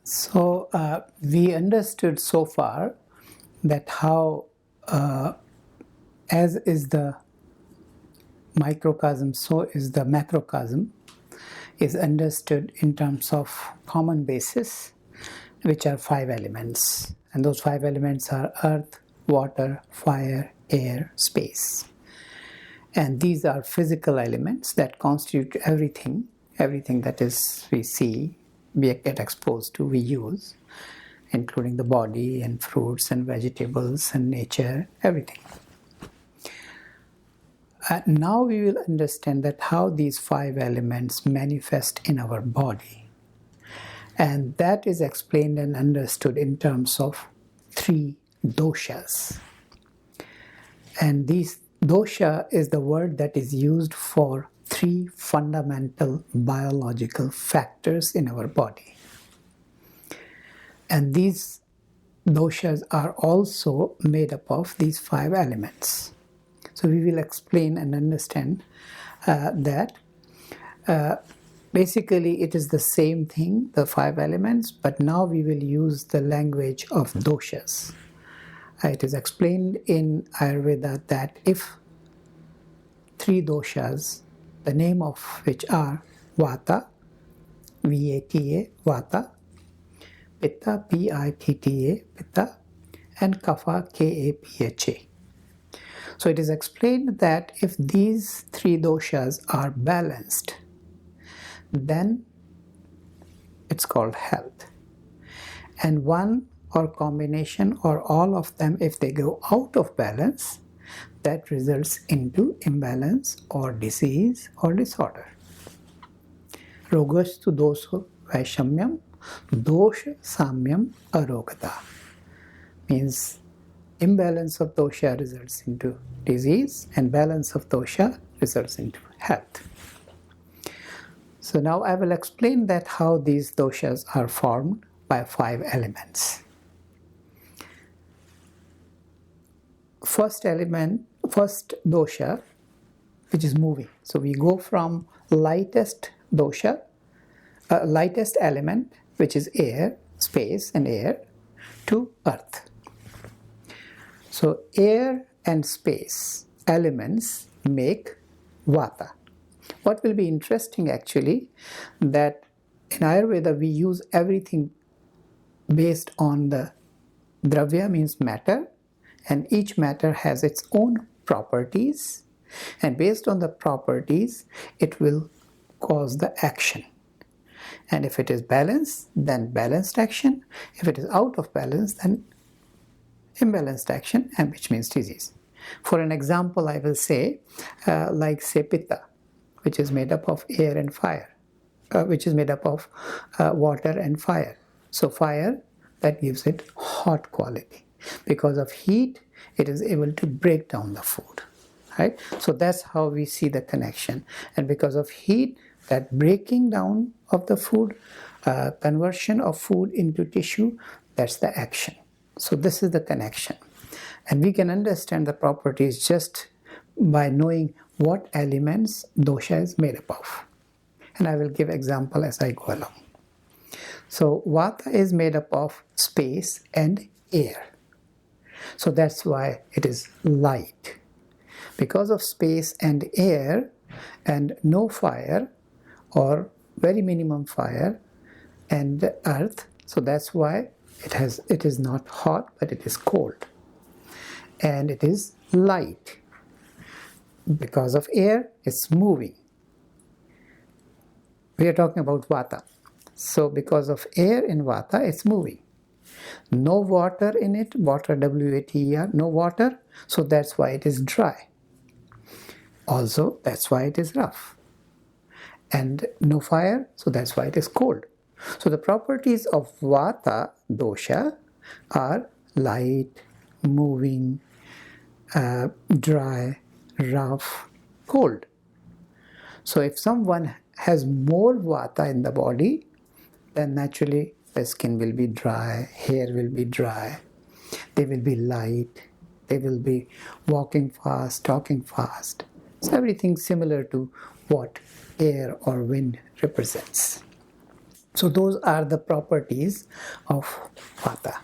So we understood so far that how as is the microcosm, so is the macrocosm, is understood in terms of common basis, which are 5 elements. And those 5 elements are earth, water, fire, air, space. And these are physical elements that constitute everything that is we see, we get exposed to, we use, including the body and fruits and vegetables and nature, everything. Now we will understand that how these 5 elements manifest in our body. And that is explained and understood in terms of 3 doshas. And these dosha is the word that is used for 3 fundamental biological factors in our body. And these doshas are also made up of these 5 elements. So we will explain and understand that basically it is the same thing, the 5 elements, but now we will use the language of doshas. It is explained in Ayurveda that if 3 doshas, the name of which are Vata, V-A-T-A, Vata, Pitta, P-I-T-T-A, Pitta, and Kapha, K-A-P-H-A. So it is explained that if these 3 doshas are balanced, then it's called health. And one or combination or all of them, if they go out of balance, that results into imbalance or disease or disorder. Rogastu doso vaishamyam, dosha samyam arogata. Means imbalance of dosha results into disease and balance of dosha results into health. So now I will explain that how these doshas are formed by 5 elements. First dosha, which is moving. So we go from lightest dosha, lightest element, which is air, space and air, to earth. So air and space elements make Vata. What will be interesting actually, that in Ayurveda we use everything based on the dravya, means matter, and each matter has its own properties, and based on the properties it will cause the action. And if it is balanced, then balanced action. If it is out of balance, then imbalanced action, and which means disease. For an example, I will say, like say Pitta, which is made up of air and fire, which is made up of water and fire. So fire, that gives it hot quality. Because of heat, it is able to break down the food, right? So that's how we see the connection. And because of heat, that breaking down of the food, conversion of food into tissue, that's the action. So this is the connection. And we can understand the properties just by knowing what elements dosha is made up of. And I will give example as I go along. So Vata is made up of space and air. So that's why it is light. Because of space and air and no fire or very minimum fire and earth, so that's why it is not hot, but it is cold. And it is light. Because of air, it's moving. We are talking about Vata. So because of air in Vata, it's moving. No water in it, water, W-A-T-E-R, no water, so that's why it is dry. Also, that's why it is rough. And no fire, so that's why it is cold. So the properties of Vata dosha are light, moving, dry, rough, cold. So if someone has more Vata in the body, then naturally the skin will be dry, hair will be dry, they will be light, they will be walking fast, talking fast. So everything similar to what air or wind represents. So those are the properties of Vata.